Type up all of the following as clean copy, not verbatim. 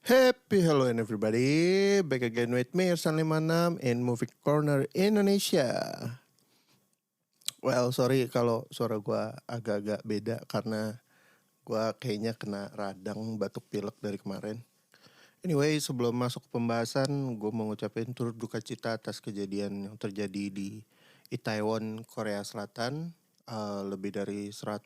Happy hello and everybody, back again with me Irsan 56 in Movie Corner Indonesia. Well, sorry kalau suara gue agak-agak beda karena gue kayaknya kena radang batuk pilek dari kemarin. Anyway, sebelum masuk ke pembahasan, gue mau ngucapin turut duka cita atas kejadian yang terjadi di Itaewon, Korea Selatan. Lebih dari 100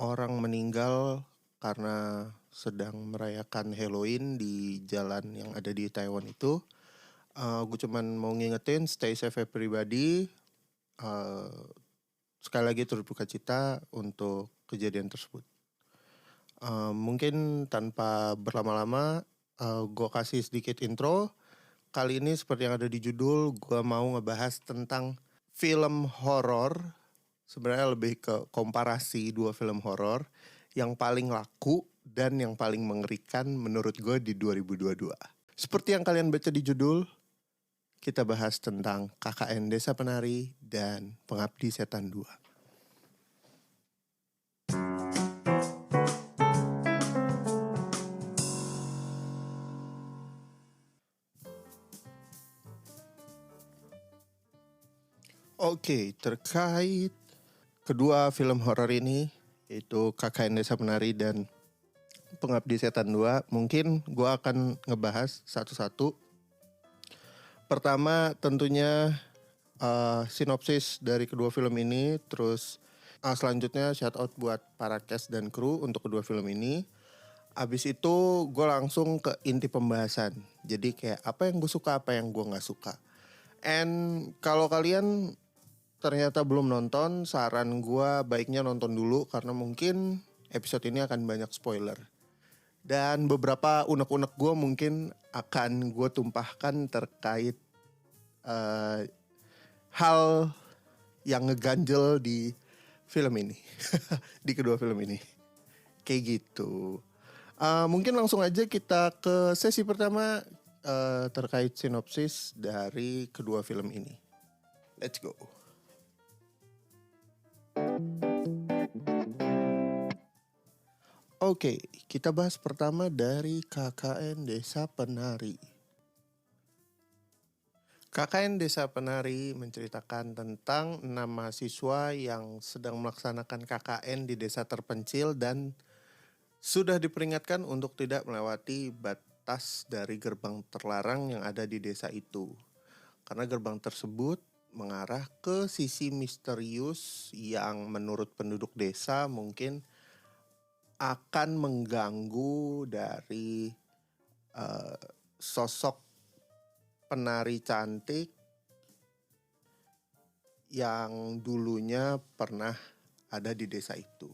orang meninggal karena sedang merayakan Halloween di jalan yang ada di Taiwan itu. Gue cuman mau ngingetin stay safe everybody. Sekali lagi turut duka cita untuk kejadian tersebut. Mungkin tanpa berlama-lama, gue kasih sedikit intro. Kali ini seperti yang ada di judul, gue mau ngebahas tentang film horor. Sebenarnya lebih ke komparasi dua film horor yang paling laku dan yang paling mengerikan menurut gue di 2022. Seperti yang kalian baca di judul, kita bahas tentang KKN Desa Penari dan Pengabdi Setan 2. Oke, terkait kedua film horor ini, yaitu KKN Desa Penari dan Pengabdi Setan 2, mungkin gue akan ngebahas satu-satu. Pertama tentunya sinopsis dari kedua film ini, terus selanjutnya shout out buat para cast dan kru untuk kedua film ini. Abis itu gue langsung ke inti pembahasan. Jadi kayak apa yang gue suka, apa yang gue gak suka. And kalau kalian ternyata belum nonton, saran gue baiknya nonton dulu karena mungkin episode ini akan banyak spoiler. Dan beberapa unek-unek gue mungkin akan gue tumpahkan terkait hal yang ngeganjel di film ini. Di kedua film ini. Kayak gitu. Mungkin langsung aja kita ke sesi pertama terkait sinopsis dari kedua film ini. Let's go. Oke, kita bahas pertama dari KKN Desa Penari. KKN Desa Penari menceritakan tentang 6 mahasiswa yang sedang melaksanakan KKN di desa terpencil dan sudah diperingatkan untuk tidak melewati batas dari gerbang terlarang yang ada di desa itu. Karena gerbang tersebut mengarah ke sisi misterius yang menurut penduduk desa mungkin akan mengganggu dari sosok penari cantik yang dulunya pernah ada di desa itu.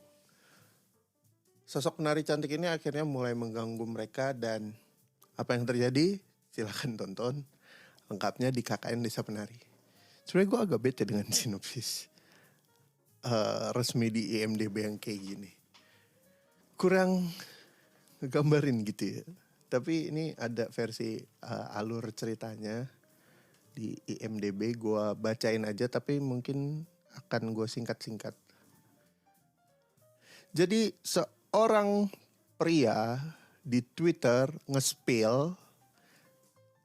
Sosok penari cantik ini akhirnya mulai mengganggu mereka dan apa yang terjadi? Silakan tonton lengkapnya di KKN Desa Penari. Sebenarnya gue agak bete dengan sinopsis resmi di IMDb yang kayak gini. Kurang ngegambarin gitu ya. Tapi ini ada versi alur ceritanya di IMDb. Gue bacain aja tapi mungkin akan gue singkat-singkat. Jadi seorang pria di Twitter nge-spill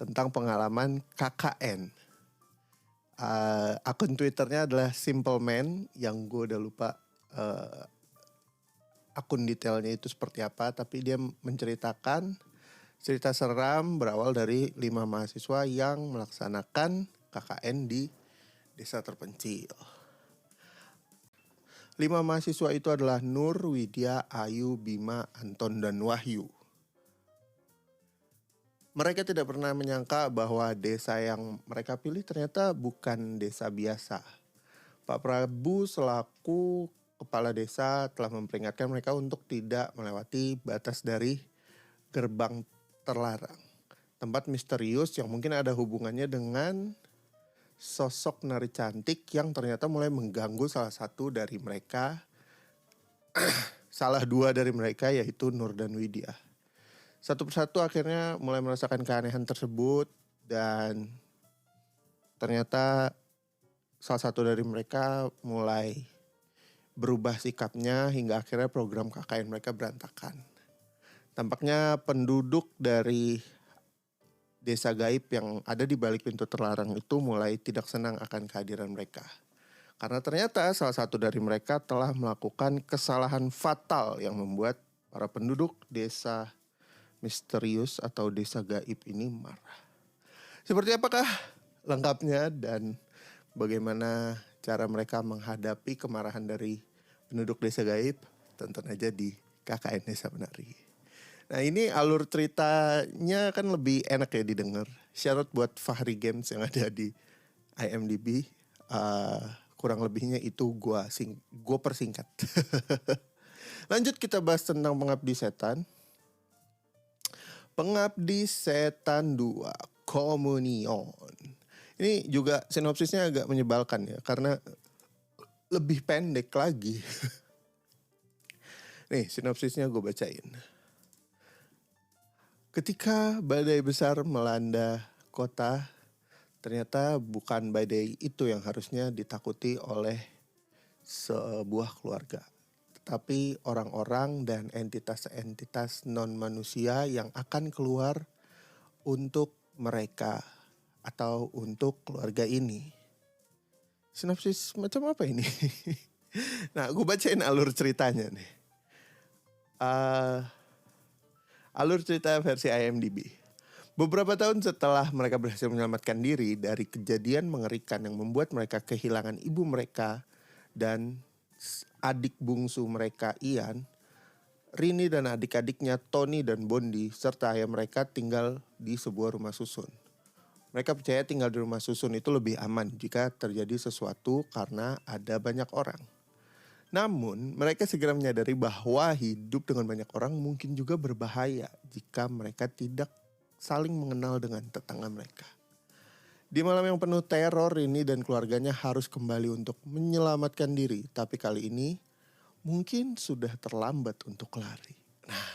tentang pengalaman KKN. Akun Twitternya adalah Simple Man yang gue udah lupa akun detailnya itu seperti apa, tapi dia menceritakan cerita seram berawal dari 5 mahasiswa yang melaksanakan KKN di desa terpencil. 5 mahasiswa itu adalah Nur, Widya, Ayu, Bima, Anton, dan Wahyu. Mereka tidak pernah menyangka bahwa desa yang mereka pilih ternyata bukan desa biasa. Pak Prabu selaku kepala desa telah memperingatkan mereka untuk tidak melewati batas dari gerbang terlarang. Tempat misterius yang mungkin ada hubungannya dengan sosok nari cantik yang ternyata mulai mengganggu salah dua dari mereka yaitu Nur dan Widya. Satu persatu akhirnya mulai merasakan keanehan tersebut dan ternyata salah satu dari mereka mulai berubah sikapnya hingga akhirnya program KKN mereka berantakan. Tampaknya penduduk dari desa gaib yang ada di balik pintu terlarang itu mulai tidak senang akan kehadiran mereka. Karena ternyata salah satu dari mereka telah melakukan kesalahan fatal yang membuat para penduduk desa misterius atau desa gaib ini marah. Seperti apakah lengkapnya dan bagaimana cara mereka menghadapi kemarahan dari penduduk desa gaib? Tonton aja di KKN Desa Penari. Nah ini alur ceritanya kan lebih enak ya didengar. Shout out buat Fahri Games yang ada di IMDb. Kurang lebihnya itu gue persingkat. Lanjut kita bahas tentang Pengabdi Setan. Pengabdi Setan 2 Communion. Ini juga sinopsisnya agak menyebalkan ya, karena lebih pendek lagi. Nih sinopsisnya gue bacain. Ketika badai besar melanda kota, ternyata bukan badai itu yang harusnya ditakuti oleh sebuah keluarga, tetapi orang-orang dan entitas-entitas non-manusia yang akan keluar untuk mereka atau untuk keluarga ini. Sinopsis macam apa ini? Nah, gue bacain alur ceritanya nih. Alur cerita versi IMDb. Beberapa tahun setelah mereka berhasil menyelamatkan diri dari kejadian mengerikan yang membuat mereka kehilangan ibu mereka dan adik bungsu mereka Ian, Rini dan adik-adiknya Tony dan Bondi serta ayah mereka tinggal di sebuah rumah susun. Mereka percaya tinggal di rumah susun itu lebih aman jika terjadi sesuatu karena ada banyak orang. Namun, mereka segera menyadari bahwa hidup dengan banyak orang mungkin juga berbahaya jika mereka tidak saling mengenal dengan tetangga mereka. Di malam yang penuh teror, Rini dan keluarganya harus kembali untuk menyelamatkan diri. Tapi kali ini mungkin sudah terlambat untuk lari. Nah,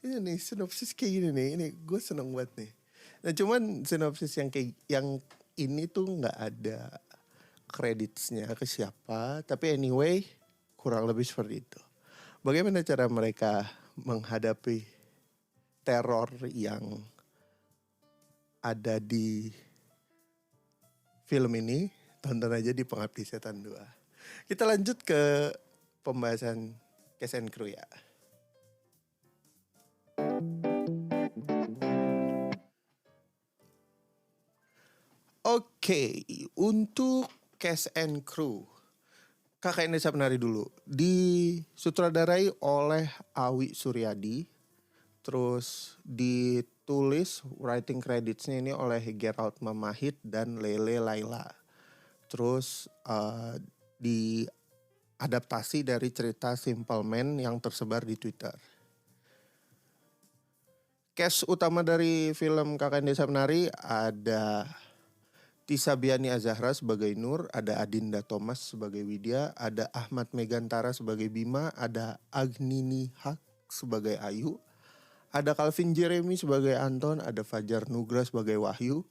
ini nih sinopsis kayak gini nih. Ini gue seneng banget nih. Nah, cuman sinopsis yang ini tuh nggak ada kreditnya ke siapa. Tapi anyway, kurang lebih seperti itu. Bagaimana cara mereka menghadapi teror yang ada di film ini? Tonton aja di Pengabdi Setan 2. Kita lanjut ke pembahasan Cast and Crew ya. Oke, untuk Cast and Crew, KKN Desa Penari dulu. Disutradarai oleh Awi Suryadi. Terus ditulis writing creditsnya ini oleh Gerald Mamahit dan Lele Laila. Terus diadaptasi dari cerita Simple Man yang tersebar di Twitter. Cast utama dari film KKN Desa Penari ada Tisa Biani Azahra sebagai Nur, ada Adinda Thomas sebagai Widya, ada Ahmad Megantara sebagai Bima, ada Agnini Hak sebagai Ayu, ada Calvin Jeremy sebagai Anton, ada Fajar Nugra sebagai Wahyu,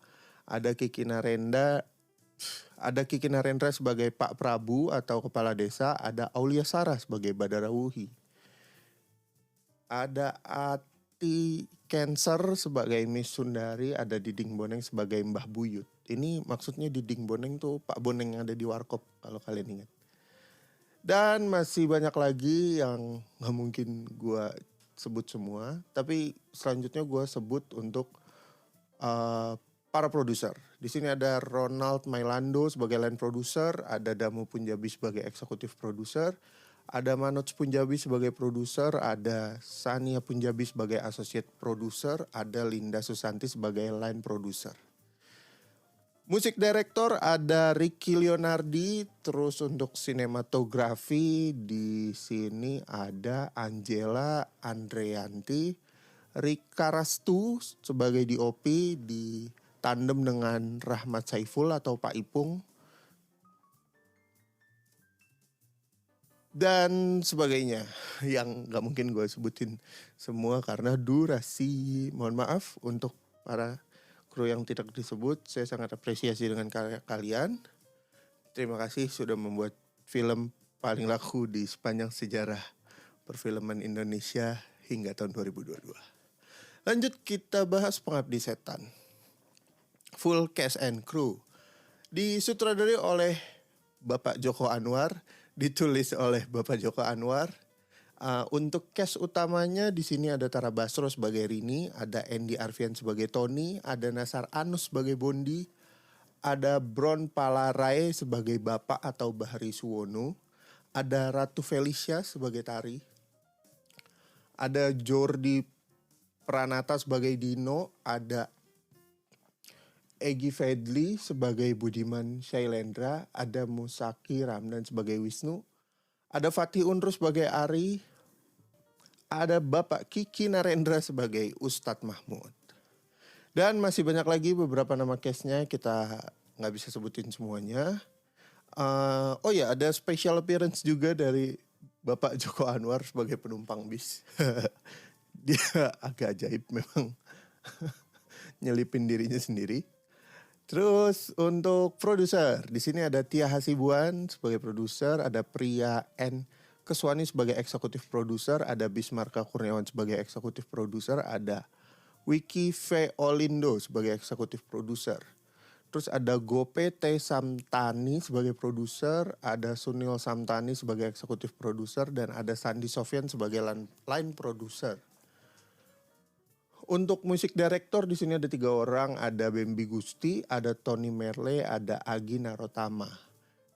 ada Kiki Narendra sebagai Pak Prabu atau Kepala Desa, ada Aulia Sarah sebagai Badara Wuhi, ada Ati Cancer sebagai Miss Sundari, ada Diding Boneng sebagai Mbah Buyut. Ini maksudnya Diding Boneng tuh Pak Boneng yang ada di Warkop kalau kalian ingat. Dan masih banyak lagi yang gak mungkin gue sebut semua. Tapi selanjutnya gue sebut untuk para produser. Di sini ada Ronald Mailando sebagai line producer, ada Damu Punjabi sebagai eksekutif produser, ada Manoj Punjabi sebagai produser, ada Sania Punjabi sebagai associate producer, ada Linda Susanti sebagai line producer. Musik director ada Ricky Leonardi, terus untuk sinematografi di sini ada Angela Andreanti, Rika Rastu sebagai DOP di tandem dengan Rahmat Saiful atau Pak Ipung, dan sebagainya yang gak mungkin gue sebutin semua karena durasi. Mohon maaf untuk para kru yang tidak disebut. Saya sangat apresiasi dengan kalian. Terima kasih sudah membuat film paling laku di sepanjang sejarah perfilman Indonesia hingga tahun 2022. Lanjut kita bahas Pengabdi Setan. Full cast and crew. Disutradarai oleh Bapak Joko Anwar, ditulis oleh Bapak Joko Anwar. Untuk cast utamanya di sini ada Tara Basro sebagai Rini, ada Andy Arfian sebagai Tony, ada Nasar Anus sebagai Bondi, ada Bron Palarai sebagai Bapak atau Bahari Suwono, ada Ratu Felicia sebagai Tari, ada Jordi Pranata sebagai Dino, ada Egy Fedli sebagai Budiman Shailendra, ada Musaki Ramdan sebagai Wisnu, ada Fatih Unrus sebagai Ari, ada Bapak Kiki Narendra sebagai Ustadz Mahmud. Dan masih banyak lagi beberapa nama cast-nya, kita nggak bisa sebutin semuanya. Oh ya, ada special appearance juga dari Bapak Joko Anwar sebagai penumpang bis. Dia agak ajaib memang, nyelipin dirinya sendiri. Terus untuk produser, di sini ada Tia Hasibuan sebagai produser, ada Priya N. Keswani sebagai eksekutif produser, ada Bismarka Kurniawan sebagai eksekutif produser, ada Wiki V. Olindo sebagai eksekutif produser. Terus ada Gope T. Samtani sebagai produser, ada Sunil Samtani sebagai eksekutif produser, dan ada Sandi Sofyan sebagai line produser. Untuk musik director di sini ada 3 orang, ada Bambi Gusti, ada Tony Merle, ada Agi Narotama.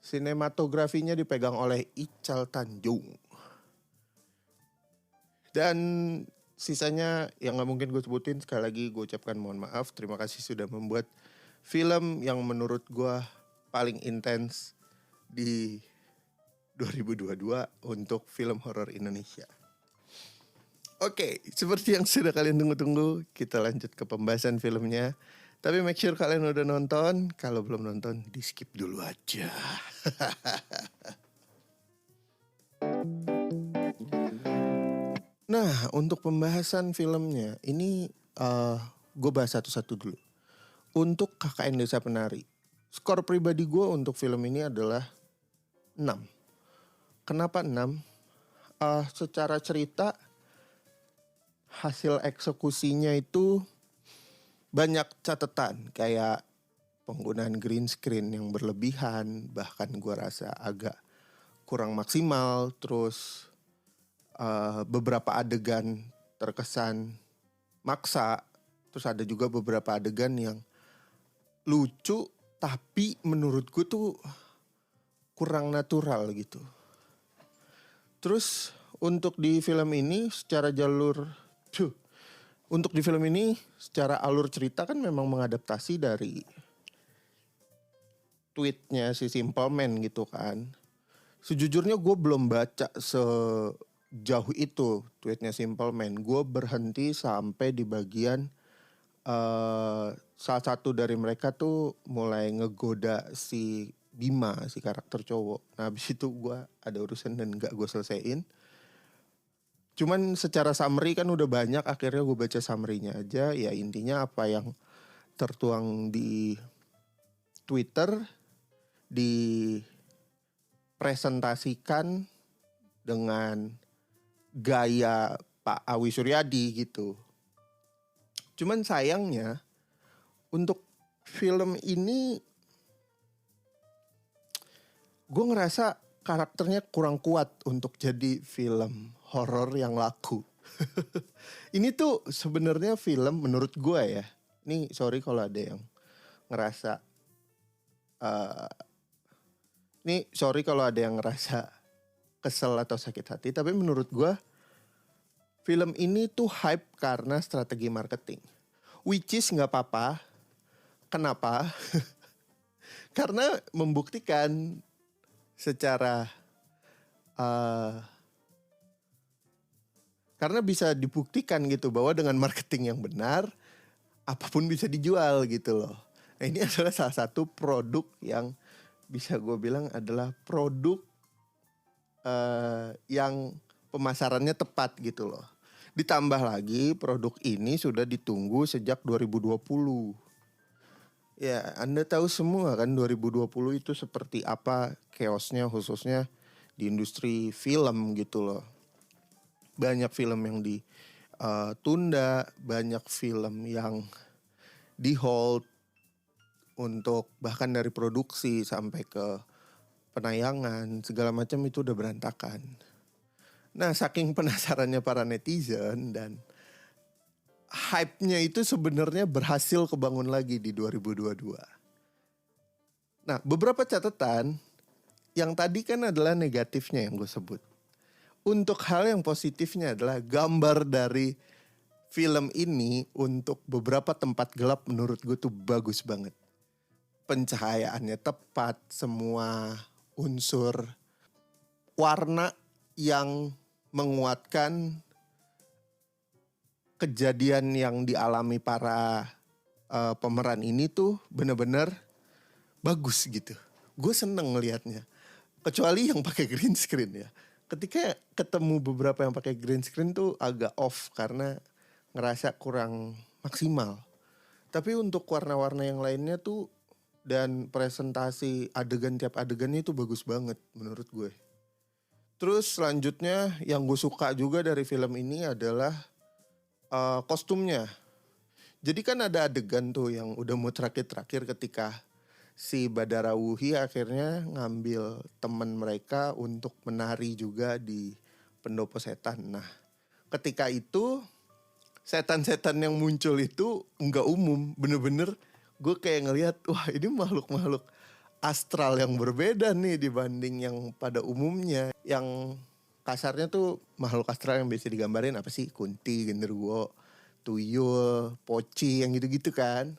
Sinematografinya dipegang oleh Ical Tanjung. Dan sisanya yang gak mungkin gue sebutin, sekali lagi gue ucapkan mohon maaf. Terima kasih sudah membuat film yang menurut gue paling intens di 2022 untuk film horor Indonesia. Oke, seperti yang sudah kalian tunggu-tunggu, kita lanjut ke pembahasan filmnya. Tapi make sure kalian udah nonton. Kalau belum nonton, di skip dulu aja. Nah, untuk pembahasan filmnya, ini gue bahas satu-satu dulu. Untuk KKN Desa Penari, skor pribadi gue untuk film ini adalah 6. Kenapa 6? Secara cerita, hasil eksekusinya itu banyak catatan, kayak penggunaan green screen yang berlebihan, bahkan gue rasa agak kurang maksimal. Terus beberapa adegan terkesan maksa. Terus ada juga beberapa adegan yang lucu tapi menurut gue tuh kurang natural gitu. Terus untuk di film ini secara alur cerita kan memang mengadaptasi dari tweetnya si Simple Man gitu kan. Sejujurnya gue belum baca sejauh itu tweetnya Simple Man. Gue berhenti sampai di bagian salah satu dari mereka tuh mulai ngegoda si Bima, si karakter cowok. Nah habis itu gue ada urusan dan gak gue selesaiin. Cuman secara summary kan udah banyak, akhirnya gue baca summary-nya aja. Ya intinya apa yang tertuang di Twitter dipresentasikan dengan gaya Pak Awi Suryadi gitu. Cuman sayangnya untuk film ini gue ngerasa karakternya kurang kuat untuk jadi film horor yang laku. Ini tuh sebenarnya film menurut gue ya. Ini sorry kalau ada yang ngerasa kesel atau sakit hati. Tapi menurut gue film ini tuh hype karena strategi marketing. Which is gak apa-apa. Kenapa? Karena membuktikan secara karena bisa dibuktikan gitu bahwa dengan marketing yang benar apapun bisa dijual gitu loh. Nah, ini adalah salah satu produk yang bisa gue bilang adalah produk yang pemasarannya tepat gitu loh. Ditambah lagi produk ini sudah ditunggu sejak 2020. Ya, Anda tahu semua kan 2020 itu seperti apa chaosnya khususnya di industri film gitu loh. banyak film yang ditunda, banyak film yang di hold untuk bahkan dari produksi sampai ke penayangan segala macam itu udah berantakan. Nah, saking penasarannya para netizen dan hype-nya itu sebenarnya berhasil kebangun lagi di 2022. Nah, beberapa catatan yang tadi kan adalah negatifnya yang gue sebut. Untuk hal yang positifnya adalah gambar dari film ini untuk beberapa tempat gelap menurut gue tuh bagus banget. Pencahayaannya tepat, semua unsur warna yang menguatkan kejadian yang dialami para pemeran ini tuh benar-benar bagus gitu. Gue seneng ngelihatnya. Kecuali yang pakai green screen ya. Ketika ketemu beberapa yang pakai green screen tuh agak off karena ngerasa kurang maksimal. Tapi untuk warna-warna yang lainnya tuh dan presentasi adegan tiap adegannya itu bagus banget menurut gue. Terus selanjutnya yang gue suka juga dari film ini adalah kostumnya. Jadi kan ada adegan tuh yang udah mau terakhir-terakhir ketika si Badara Wuhi akhirnya ngambil teman mereka untuk menari juga di pendopo setan. Nah, ketika itu setan-setan yang muncul itu nggak umum, bener-bener gue kayak ngelihat wah ini makhluk-makhluk astral yang berbeda nih dibanding yang pada umumnya. Yang kasarnya tuh makhluk astral yang biasa digambarin apa sih? Kunti, genderuwo, tuyul, poci yang gitu-gitu kan.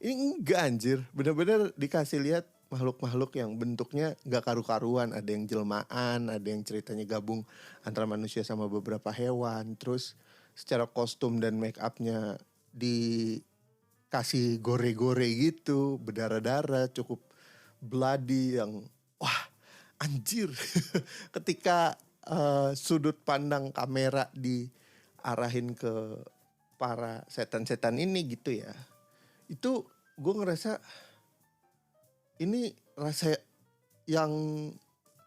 Ini enggak anjir, bener-bener dikasih lihat makhluk-makhluk yang bentuknya gak karu-karuan. Ada yang jelmaan, ada yang ceritanya gabung antara manusia sama beberapa hewan. Terus secara kostum dan make upnya dikasih gore-gore gitu, berdarah-darah, cukup bloody yang wah anjir. Ketika sudut pandang kamera diarahin ke para setan-setan ini gitu ya. Itu gue ngerasa ini rasa yang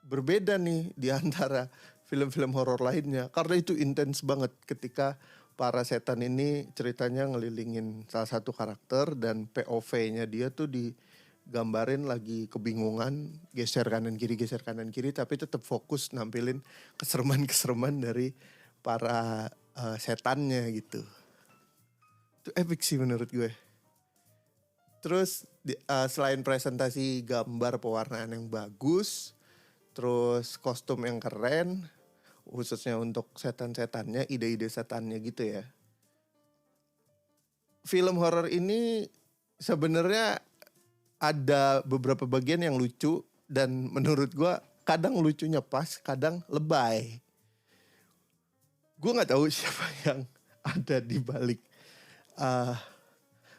berbeda nih di antara film-film horor lainnya. Karena itu intens banget ketika para setan ini ceritanya ngelilingin salah satu karakter dan POV-nya dia tuh digambarin lagi kebingungan, geser kanan kiri tapi tetap fokus nampilin kesereman-kesereman dari para setannya gitu. Itu epic sih menurut gue. Terus selain presentasi gambar pewarnaan yang bagus, terus kostum yang keren, khususnya untuk setan-setannya, ide-ide setannya gitu ya. Film horor ini sebenarnya ada beberapa bagian yang lucu dan menurut gue kadang lucunya pas, kadang lebay. Gue nggak tahu siapa yang ada di balik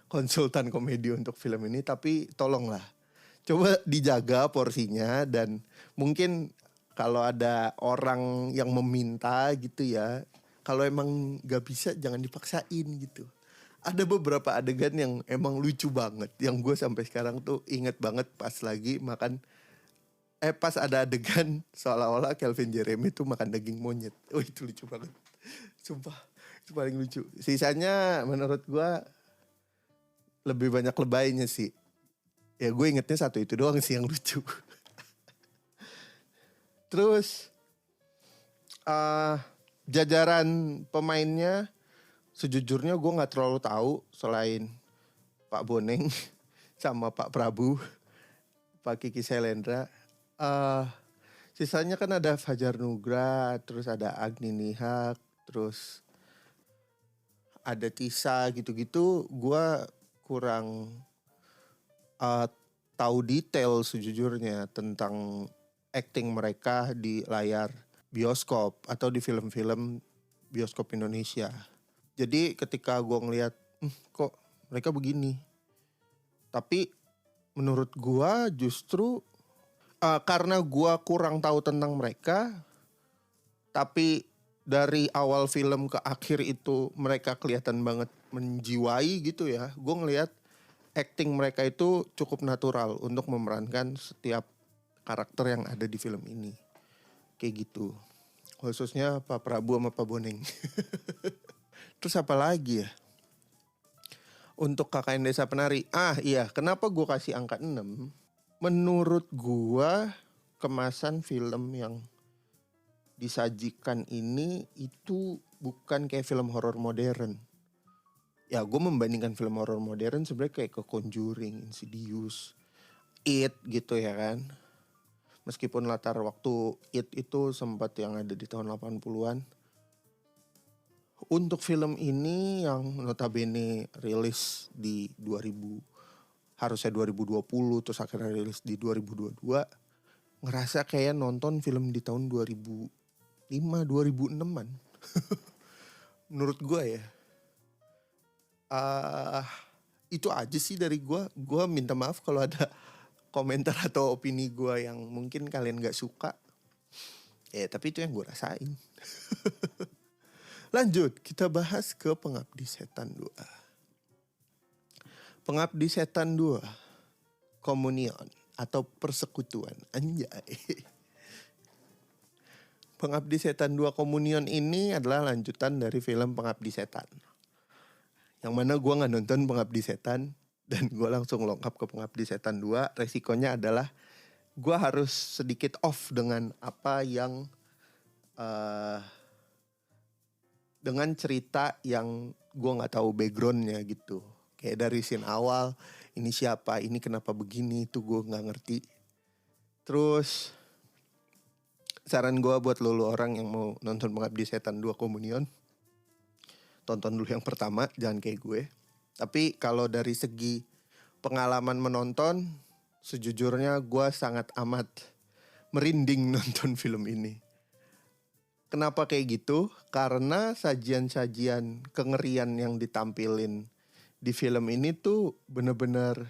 konsultan komedi untuk film ini, tapi tolonglah coba dijaga porsinya dan mungkin kalau ada orang yang meminta gitu ya, kalau emang gak bisa jangan dipaksain gitu. Ada beberapa adegan yang emang lucu banget, yang gue sampai sekarang tuh inget banget pas lagi makan pas ada adegan seolah-olah Calvin Jeremy tuh makan daging monyet. Oh itu lucu banget, sumpah itu paling lucu. Sisanya menurut gue lebih banyak lebaynya sih. Ya gue ingetnya satu itu doang sih yang lucu. Terus jajaran pemainnya sejujurnya gue gak terlalu tahu selain Pak Boneng sama Pak Prabu, Pak Kiki Selendra. Sisanya kan ada Fajar Nugra, terus ada Agni Nihak, terus ada Tisa gitu-gitu. Gue kurang tahu detail sejujurnya tentang acting mereka di layar bioskop atau di film-film bioskop Indonesia. Jadi ketika gue ngeliat kok mereka begini, tapi menurut gue justru karena gue kurang tahu tentang mereka, tapi dari awal film ke akhir itu mereka kelihatan banget menjiwai gitu ya. Gue ngelihat acting mereka itu cukup natural untuk memerankan setiap karakter yang ada di film ini. Kayak gitu. khususnya Pak Prabu sama Pak Boneng. Terus apa lagi ya? Untuk KKN Desa Penari. Iya, kenapa gue kasih angka 6? Menurut gue kemasan film yang disajikan ini itu bukan kayak film horor modern. Ya gue membandingkan film horor modern sebenarnya kayak ke Conjuring, Insidious, It gitu ya kan. Meskipun latar waktu It itu sempat yang ada di tahun 80-an. Untuk film ini yang notabene rilis di 2000, harusnya 2020 terus akhirnya rilis di 2022. Ngerasa kayak nonton film di tahun 2005, 2006-an. Menurut gue ya. Itu aja sih dari gue. Gue minta maaf kalau ada komentar atau opini gue yang mungkin kalian gak suka. Tapi itu yang gue rasain. Lanjut, kita bahas ke Pengabdi Setan 2. Pengabdi Setan 2, Komunion atau Persekutuan. Anjay. Pengabdi Setan 2 Komunion ini adalah lanjutan dari film Pengabdi Setan. Yang mana gue gak nonton Pengabdi Setan dan gue langsung lengkap ke Pengabdi Setan 2. Resikonya adalah gue harus sedikit off dengan apa yang dengan cerita yang gue gak tahu backgroundnya gitu. Kayak dari scene awal, ini siapa, ini kenapa begini, itu gue gak ngerti. Terus saran gue buat lo orang yang mau nonton Pengabdi Setan 2 Komunion, tonton dulu yang pertama, jangan kayak gue. Tapi kalau dari segi pengalaman menonton, sejujurnya gue sangat amat merinding nonton film ini. Kenapa kayak gitu? Karena sajian-sajian kengerian yang ditampilin di film ini tuh bener-bener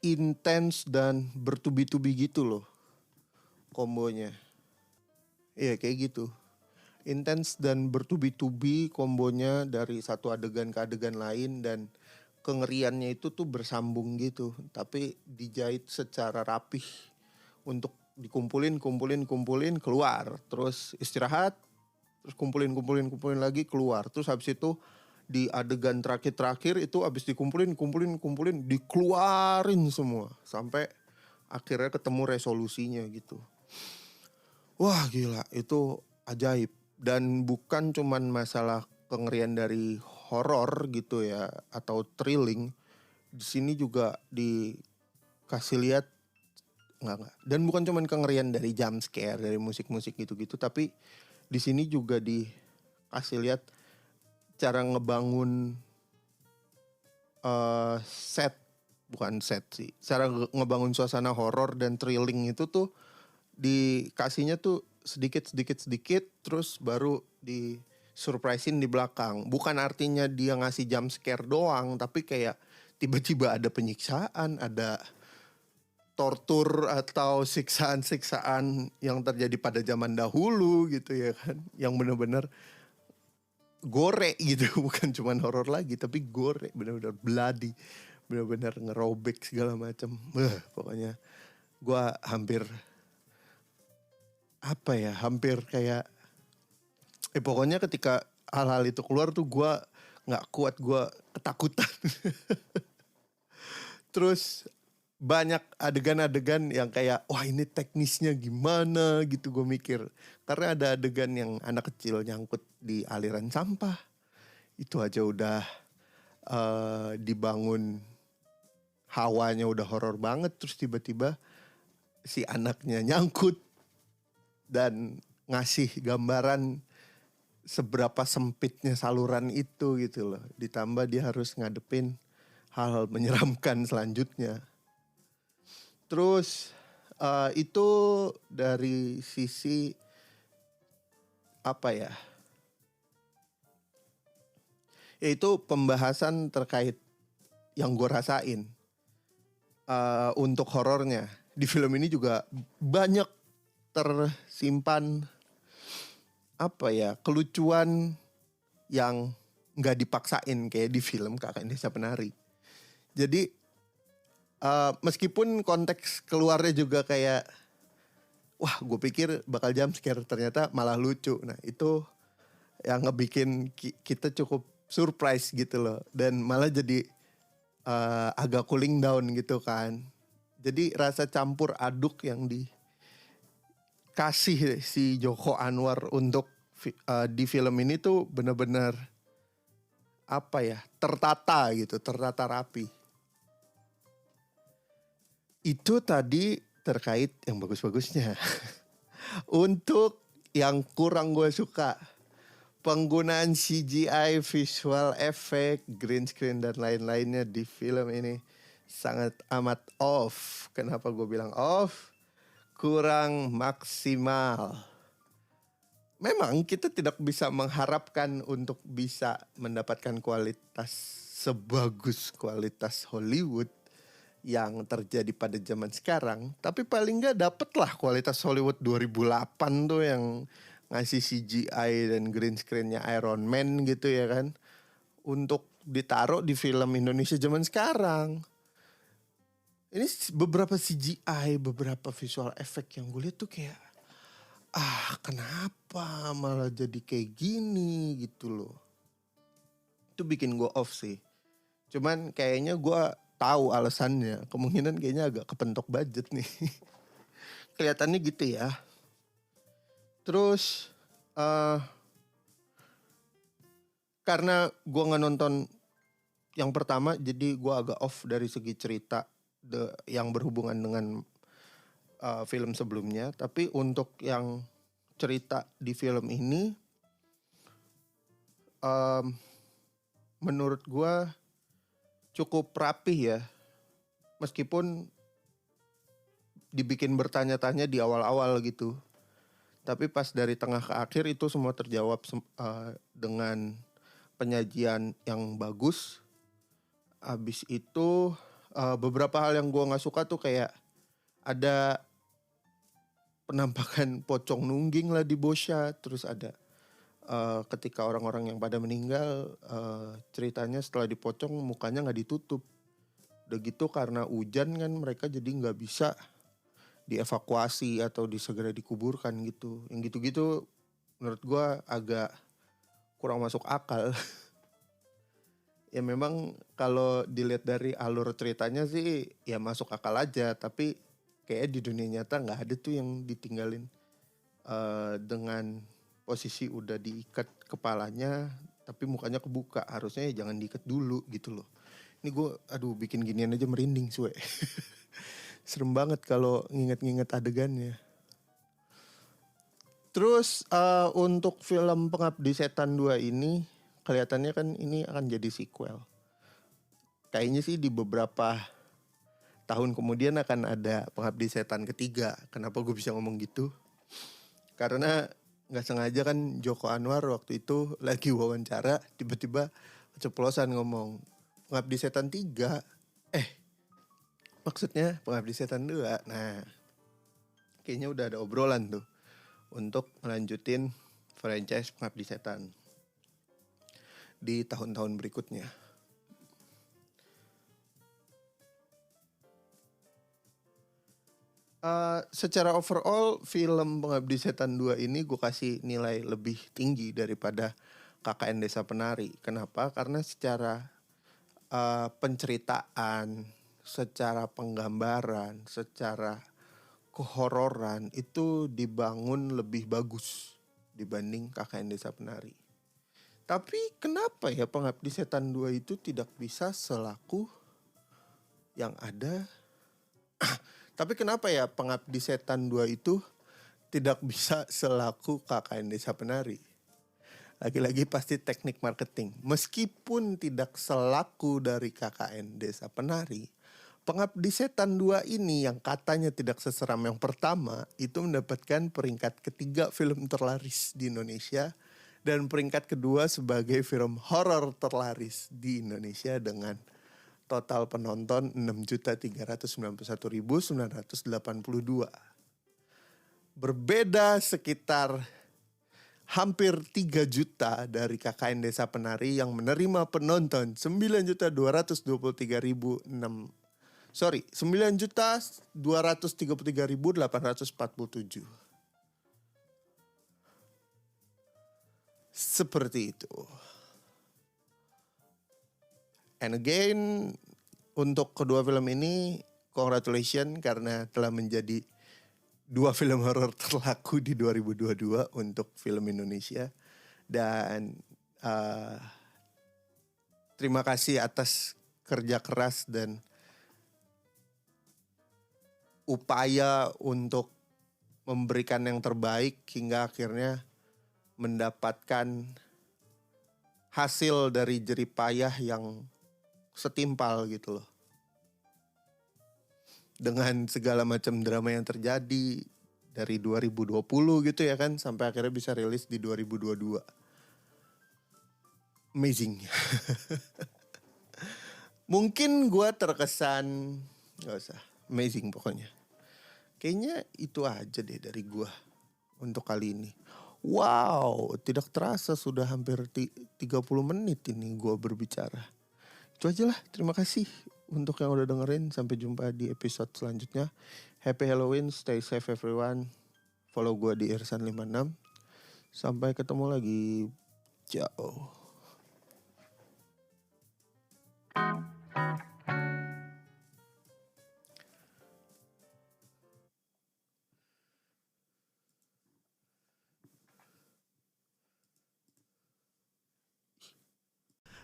intens dan bertubi-tubi gitu loh kombonya. Iya kayak gitu. Intens dan bertubi-tubi kombonya dari satu adegan ke adegan lain dan kengeriannya itu tuh bersambung gitu. Tapi dijahit secara rapih untuk dikumpulin keluar. Terus istirahat, terus kumpulin lagi keluar. Terus habis itu di adegan terakhir itu habis dikumpulin dikeluarin semua. Sampai akhirnya ketemu resolusinya gitu. Wah gila, itu ajaib. Dan bukan cuman masalah kengerian dari horor gitu ya atau thrilling. Di sini juga dikasih lihat enggak. Dan bukan cuman kengerian dari jump scare, dari musik-musik gitu-gitu, tapi di sini juga dikasih lihat cara ngebangun cara ngebangun suasana horor dan thrilling itu tuh dikasihnya tuh sedikit terus baru di surprisein di belakang. Bukan artinya dia ngasih jump scare doang, tapi kayak tiba-tiba ada penyiksaan, ada tortur atau siksaan-siksaan yang terjadi pada zaman dahulu gitu ya kan. Yang benar-benar gore gitu, bukan cuman horor lagi tapi gore, benar-benar bloody, benar-benar ngerobek segala macam. Pokoknya gue hampir kayak pokoknya ketika hal-hal itu keluar tuh gue nggak kuat, gue ketakutan. Terus banyak adegan-adegan yang kayak wah ini teknisnya gimana gitu gue mikir. Karena ada adegan yang anak kecil nyangkut di aliran sampah. Itu aja udah dibangun hawanya udah horor banget. Terus tiba-tiba si anaknya nyangkut dan ngasih gambaran seberapa sempitnya saluran itu gitu loh. Ditambah dia harus ngadepin hal-hal menyeramkan selanjutnya. Terus itu dari sisi apa ya? Yaitu pembahasan terkait yang gue rasain untuk horornya. Di film ini juga banyak tersimpan kelucuan yang nggak dipaksain kayak di film KKN Desa Penari. Jadi meskipun konteks keluarnya juga kayak wah gue pikir bakal jump scare, ternyata malah lucu. Nah itu yang ngebikin kita cukup surprise gitu loh. Dan malah jadi agak cooling down gitu kan. Jadi rasa campur aduk yang dikasih si Joko Anwar untuk di film ini tuh bener-bener apa ya, tertata gitu, tertata rapi. Itu tadi terkait yang bagus-bagusnya. Untuk yang kurang gue suka, penggunaan CGI, visual effect, green screen dan lain-lainnya di film ini sangat amat off. Kenapa gue bilang off? Kurang maksimal. Memang kita tidak bisa mengharapkan untuk bisa mendapatkan kualitas sebagus kualitas Hollywood yang terjadi pada zaman sekarang, tapi paling nggak dapatlah kualitas Hollywood 2008 tuh yang ngasih CGI dan green screen-nya Iron Man gitu ya kan, untuk ditaruh di film Indonesia zaman sekarang. Ini beberapa CGI, beberapa visual effect yang gue lihat tuh kayak, kenapa malah jadi kayak gini gitu loh. Itu bikin gue off sih. Cuman kayaknya gue tahu alasannya. Kemungkinan kayaknya agak kepentok budget nih. Kelihatannya gitu ya. Terus karena gue nggak nonton yang pertama, jadi gue agak off dari segi cerita yang berhubungan dengan film sebelumnya. Tapi untuk yang cerita di film ini, menurut gue cukup rapih ya. Meskipun dibikin bertanya-tanya di awal-awal gitu. Tapi pas dari tengah ke akhir itu semua terjawab dengan penyajian yang bagus. Abis itu beberapa hal yang gue gak suka tuh kayak ada penampakan pocong nungging lah di Bosya. Terus ada ketika orang-orang yang pada meninggal, ceritanya setelah dipocong mukanya gak ditutup. Udah gitu karena hujan kan mereka jadi gak bisa dievakuasi atau segera dikuburkan gitu. Yang gitu-gitu menurut gue agak kurang masuk akal. Ya memang kalau dilihat dari alur ceritanya sih ya masuk akal aja. Tapi kayak di dunia nyata gak ada tuh yang ditinggalin dengan posisi udah diikat kepalanya tapi mukanya kebuka. Harusnya ya jangan diikat dulu gitu loh. Ini gue bikin ginian aja merinding suwe. Serem banget kalau nginget-nginget adegannya. Terus untuk film Pengabdi Setan 2 ini kelihatannya kan ini akan jadi sequel. Kayaknya sih di beberapa tahun kemudian akan ada Pengabdi Setan ketiga. Kenapa gue bisa ngomong gitu? Karena gak sengaja kan Joko Anwar waktu itu lagi wawancara tiba-tiba keceplosan ngomong Pengabdi Setan 3. Maksudnya Pengabdi Setan 2. Nah, kayaknya udah ada obrolan tuh untuk melanjutin franchise Pengabdi Setan di tahun-tahun berikutnya. Secara overall film Pengabdi Setan 2 ini gue kasih nilai lebih tinggi daripada KKN Desa Penari. Kenapa? Karena secara penceritaan, secara penggambaran, secara kehororan itu dibangun lebih bagus dibanding KKN Desa Penari. Tapi kenapa ya Pengabdi Setan 2 itu tidak bisa selaku yang ada? Tapi kenapa ya Pengabdi Setan 2 itu tidak bisa selaku KKN Desa Penari? Lagi-lagi pasti teknik marketing. Meskipun tidak selaku dari KKN Desa Penari, Pengabdi Setan 2 ini yang katanya tidak seseram yang pertama itu mendapatkan peringkat ketiga film terlaris di Indonesia dan peringkat kedua sebagai film horor terlaris di Indonesia dengan total penonton 6.391.982. Berbeda sekitar hampir 3 juta dari KKN Desa Penari yang menerima penonton 9.223.600 9.233.847. Seperti itu. And again, untuk kedua film ini, congratulations karena telah menjadi 2 film horor terlaku di 2022 untuk film Indonesia. Dan terima kasih atas kerja keras dan upaya untuk memberikan yang terbaik hingga akhirnya mendapatkan hasil dari jerih payah yang setimpal gitu loh. Dengan segala macam drama yang terjadi dari 2020 gitu ya kan, sampai akhirnya bisa rilis di 2022. Amazing. Mungkin gue terkesan, gak usah, amazing pokoknya. Kayaknya itu aja deh dari gue untuk kali ini. Wow, tidak terasa sudah hampir 30 menit ini gue berbicara. Itu aja lah, terima kasih untuk yang udah dengerin. Sampai jumpa di episode selanjutnya. Happy Halloween, stay safe everyone. Follow gue di Irsan56. Sampai ketemu lagi. Ciao.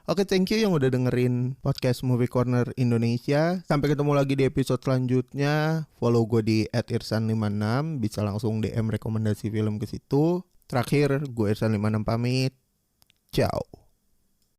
Oke, thank you yang udah dengerin podcast Movie Corner Indonesia. Sampai ketemu lagi di episode selanjutnya. Follow gue di @irsan56. Bisa langsung DM rekomendasi film ke situ. Terakhir, gue Irsan56 pamit. Ciao.